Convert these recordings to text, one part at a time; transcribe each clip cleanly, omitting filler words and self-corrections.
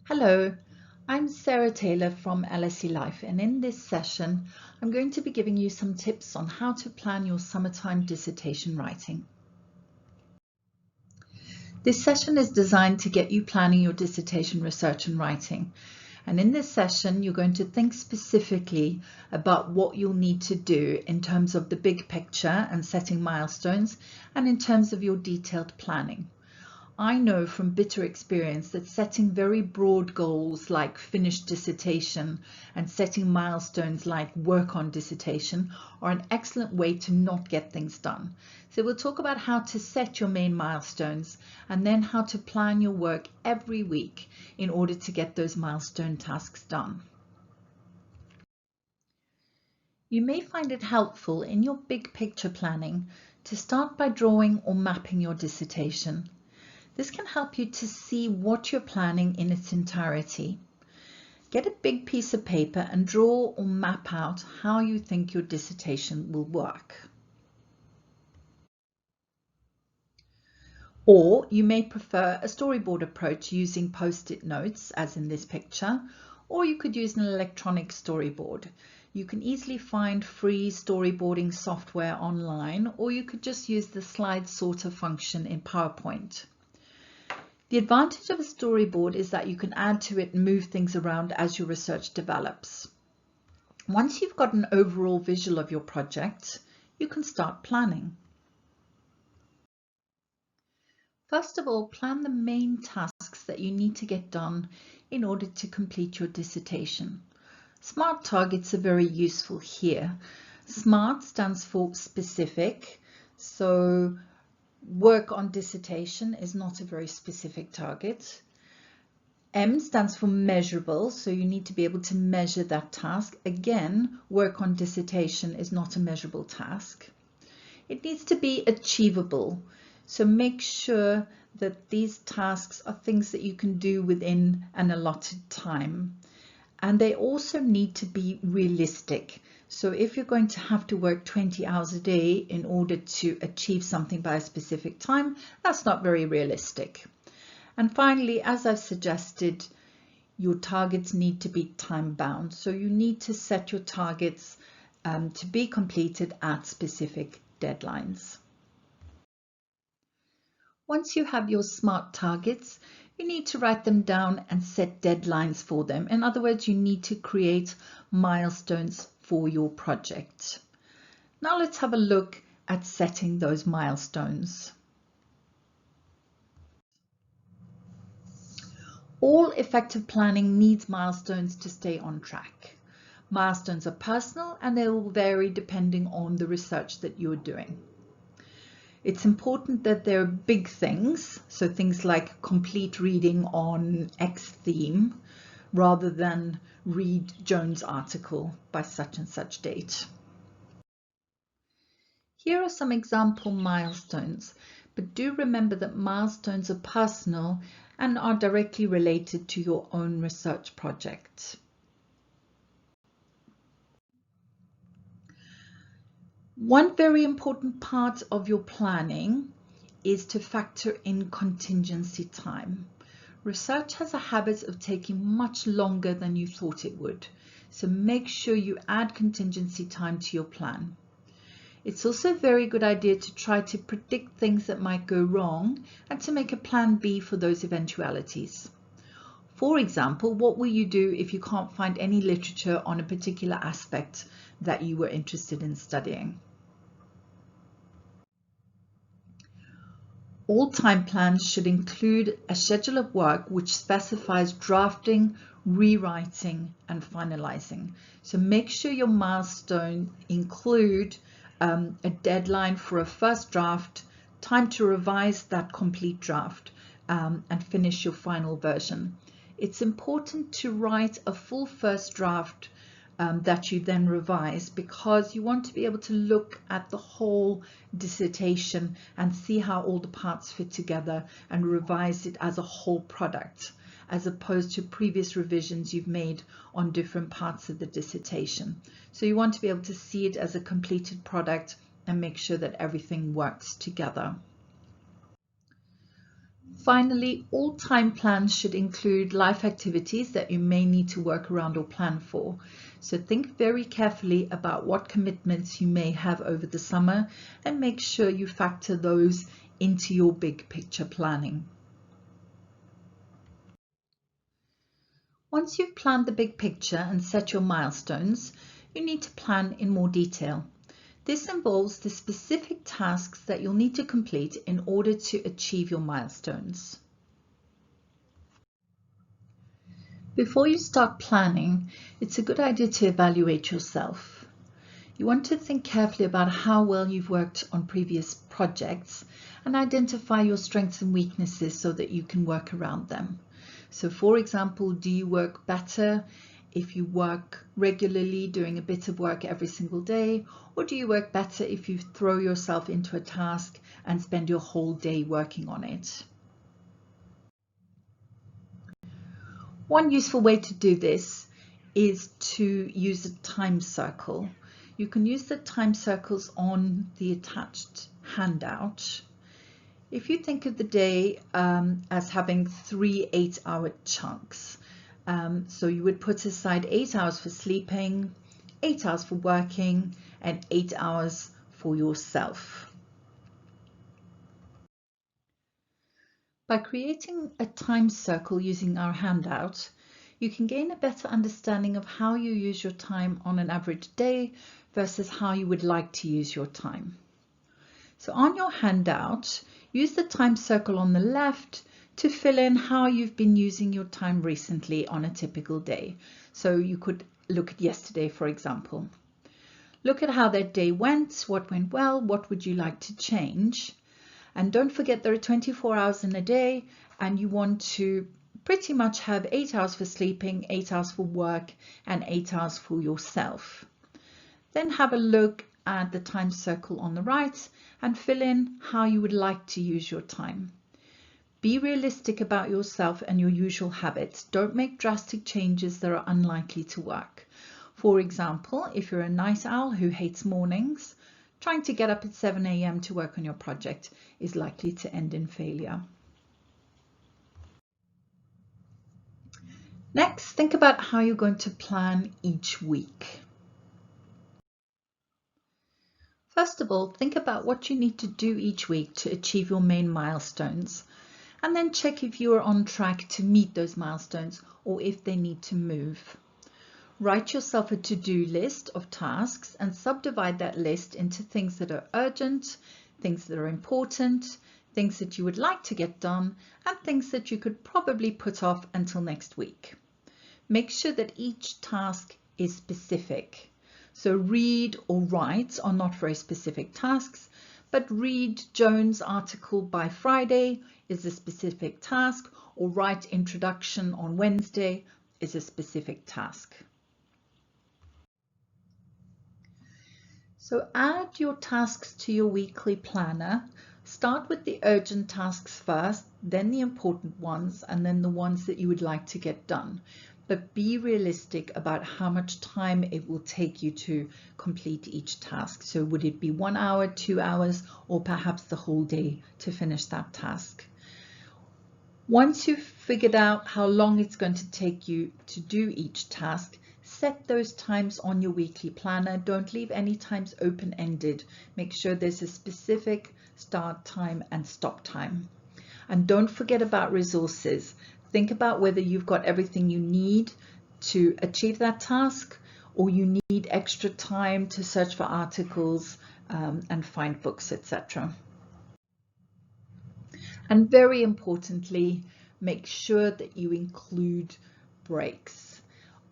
Hello, I'm Sarah Taylor from LSE Life, and in this session I'm going to be giving you some tips on how to plan your summertime dissertation writing. This session is designed to get you planning your dissertation research and writing, and in this session you're going to think specifically about what you'll need to do in terms of the big picture and setting milestones, and in terms of your detailed planning. I know from bitter experience that setting very broad goals like finish dissertation and setting milestones like work on dissertation are an excellent way to not get things done. So we'll talk about how to set your main milestones and then how to plan your work every week in order to get those milestone tasks done. You may find it helpful in your big picture planning to start by drawing or mapping your dissertation. This can help you to see what you're planning in its entirety. Get a big piece of paper and draw or map out how you think your dissertation will work. Or you may prefer a storyboard approach using post-it notes, as in this picture, or you could use an electronic storyboard. You can easily find free storyboarding software online, or you could just use the slide sorter function in PowerPoint. The advantage of a storyboard is that you can add to it and move things around as your research develops. Once you've got an overall visual of your project, you can start planning. First of all, plan the main tasks that you need to get done in order to complete your dissertation. SMART targets are very useful here. SMART stands for specific, so work on dissertation is not a very specific target. M stands for measurable, so you need to be able to measure that task. Again, work on dissertation is not a measurable task. It needs to be achievable, so make sure that these tasks are things that you can do within an allotted time. And they also need to be realistic. So if you're going to have to work 20 hours a day in order to achieve something by a specific time, that's not very realistic. And finally, as I've suggested, your targets need to be time bound. So you need to set your targets to be completed at specific deadlines. Once you have your SMART targets, you need to write them down and set deadlines for them. In other words, you need to create milestones for your project. Now let's have a look at setting those milestones. All effective planning needs milestones to stay on track. Milestones are personal and they will vary depending on the research that you're doing. It's important that they're big things, so things like complete reading on X theme, rather than read Jones' article by such and such date. Here are some example milestones, but do remember that milestones are personal and are directly related to your own research project. One very important part of your planning is to factor in contingency time. Research has a habit of taking much longer than you thought it would, so make sure you add contingency time to your plan. It's also a very good idea to try to predict things that might go wrong and to make a plan B for those eventualities. For example, what will you do if you can't find any literature on a particular aspect that you were interested in studying? All time plans should include a schedule of work which specifies drafting, rewriting, and finalizing. So make sure your milestones include a deadline for a first draft, time to revise that complete draft, and finish your final version. It's important to write a full first draft that you then revise, because you want to be able to look at the whole dissertation and see how all the parts fit together and revise it as a whole product, as opposed to previous revisions you've made on different parts of the dissertation. So you want to be able to see it as a completed product and make sure that everything works together. Finally, all time plans should include life activities that you may need to work around or plan for. So think very carefully about what commitments you may have over the summer and make sure you factor those into your big picture planning. Once you've planned the big picture and set your milestones, you need to plan in more detail. This involves the specific tasks that you'll need to complete in order to achieve your milestones. Before you start planning, it's a good idea to evaluate yourself. You want to think carefully about how well you've worked on previous projects and identify your strengths and weaknesses so that you can work around them. So for example, do you work better if you work regularly doing a bit of work every single day, or do you work better if you throw yourself into a task and spend your whole day working on it? One useful way to do this is to use a time circle. You can use the time circles on the attached handout. If you think of the day as having 3 8-hour chunks, so you would put aside 8 hours for sleeping, 8 hours for working, and 8 hours for yourself. By creating a time circle using our handout, you can gain a better understanding of how you use your time on an average day versus how you would like to use your time. So on your handout, use the time circle on the left to fill in how you've been using your time recently on a typical day. So you could look at yesterday, for example. Look at how that day went, what went well, what would you like to change? And don't forget there are 24 hours in a day and you want to pretty much have 8 hours for sleeping, 8 hours for work, and 8 hours for yourself. Then have a look at the time circle on the right and fill in how you would like to use your time. Be realistic about yourself and your usual habits. Don't make drastic changes that are unlikely to work. For example, if you're a night owl who hates mornings, trying to get up at 7 a.m. to work on your project is likely to end in failure. Next, think about how you're going to plan each week. First of all, think about what you need to do each week to achieve your main milestones, and then check if you are on track to meet those milestones or if they need to move. Write yourself a to-do list of tasks and subdivide that list into things that are urgent, things that are important, things that you would like to get done, and things that you could probably put off until next week. Make sure that each task is specific. So read or write are not very specific tasks, but read Joan's article by Friday is a specific task, or write introduction on Wednesday is a specific task. So add your tasks to your weekly planner. Start with the urgent tasks first, then the important ones, and then the ones that you would like to get done. But be realistic about how much time it will take you to complete each task. So would it be 1 hour, 2 hours, or perhaps the whole day to finish that task? Once you've figured out how long it's going to take you to do each task, set those times on your weekly planner. Don't leave any times open-ended. Make sure there's a specific start time and stop time. And don't forget about resources. Think about whether you've got everything you need to achieve that task, or you need extra time to search for articles and find books, etc. And very importantly, make sure that you include breaks.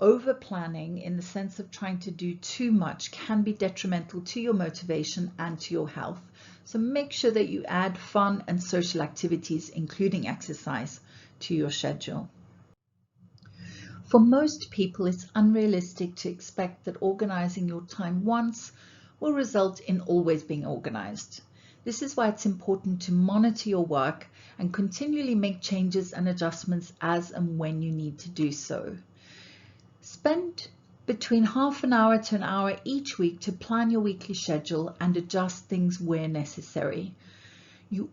Over planning in the sense of trying to do too much can be detrimental to your motivation and to your health. So make sure that you add fun and social activities, including exercise, to your schedule. For most people, it's unrealistic to expect that organizing your time once will result in always being organized. This is why it's important to monitor your work and continually make changes and adjustments as and when you need to do so. Spend between half an hour to an hour each week to plan your weekly schedule and adjust things where necessary. You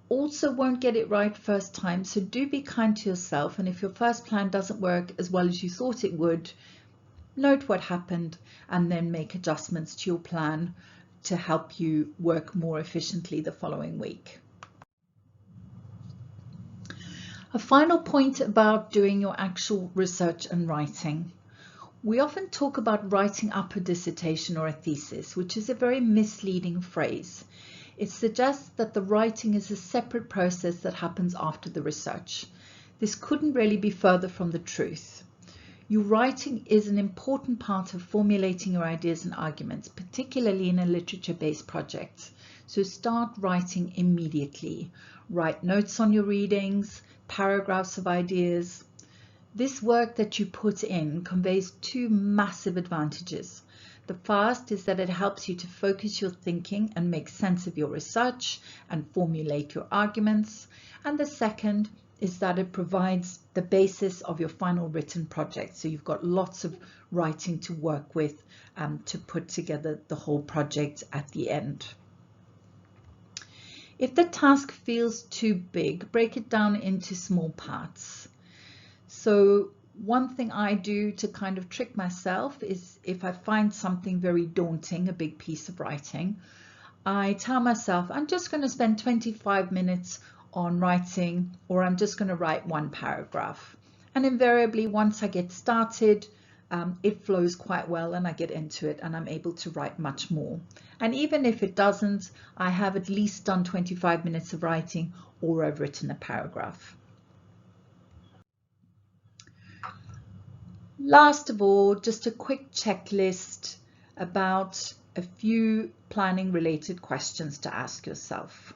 also won't get it right first time, so do be kind to yourself, and if your first plan doesn't work as well as you thought it would, note what happened and then make adjustments to your plan to help you work more efficiently the following week. A final point about doing your actual research and writing. We often talk about writing up a dissertation or a thesis, which is a very misleading phrase. It suggests that the writing is a separate process that happens after the research. This couldn't really be further from the truth. Your writing is an important part of formulating your ideas and arguments, particularly in a literature-based project. So start writing immediately. Write notes on your readings, paragraphs of ideas. This work that you put in conveys two massive advantages. The first is that it helps you to focus your thinking and make sense of your research and formulate your arguments. And the second is that it provides the basis of your final written project. So you've got lots of writing to work with to put together the whole project at the end. If the task feels too big, break it down into small parts. So one thing I do to kind of trick myself is if I find something very daunting, a big piece of writing, I tell myself I'm just going to spend 25 minutes on writing, or I'm just going to write one paragraph. And invariably, once I get started, it flows quite well and I get into it and I'm able to write much more. And even if it doesn't, I have at least done 25 minutes of writing, or I've written a paragraph. Last of all, just a quick checklist about a few planning related questions to ask yourself.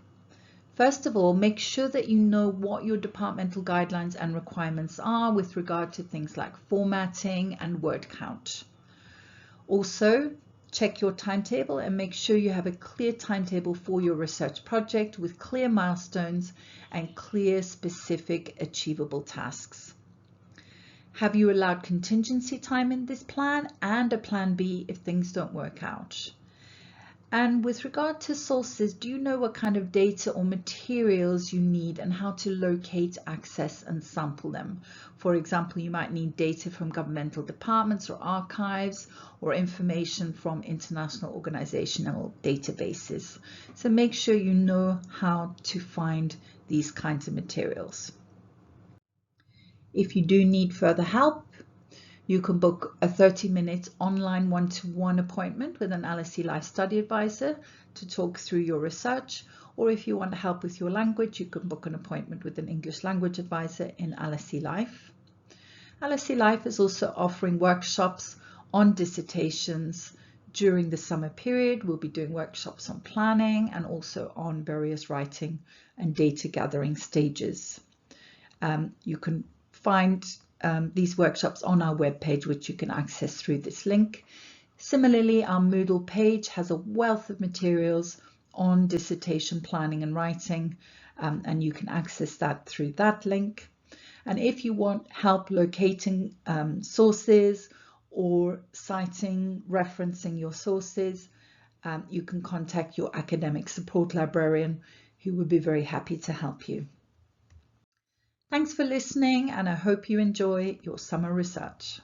First of all, make sure that you know what your departmental guidelines and requirements are with regard to things like formatting and word count. Also, check your timetable and make sure you have a clear timetable for your research project with clear milestones and clear, specific, achievable tasks. Have you allowed contingency time in this plan and a plan B if things don't work out? And with regard to sources, do you know what kind of data or materials you need and how to locate, access and sample them? For example, you might need data from governmental departments or archives, or information from international organizational databases. So make sure you know how to find these kinds of materials. If you do need further help, you can book a 30-minute online one-to-one appointment with an LSE Life study advisor to talk through your research, or if you want help with your language, you can book an appointment with an English language advisor in LSE Life. LSE Life is also offering workshops on dissertations during the summer period. We'll be doing workshops on planning and also on various writing and data gathering stages. You can find these workshops on our webpage, which you can access through this link. Similarly, our Moodle page has a wealth of materials on dissertation planning and writing, and you can access that through that link. And if you want help locating sources or citing, referencing your sources, you can contact your academic support librarian, who would be very happy to help you. Thanks for listening, and I hope you enjoy your summer research.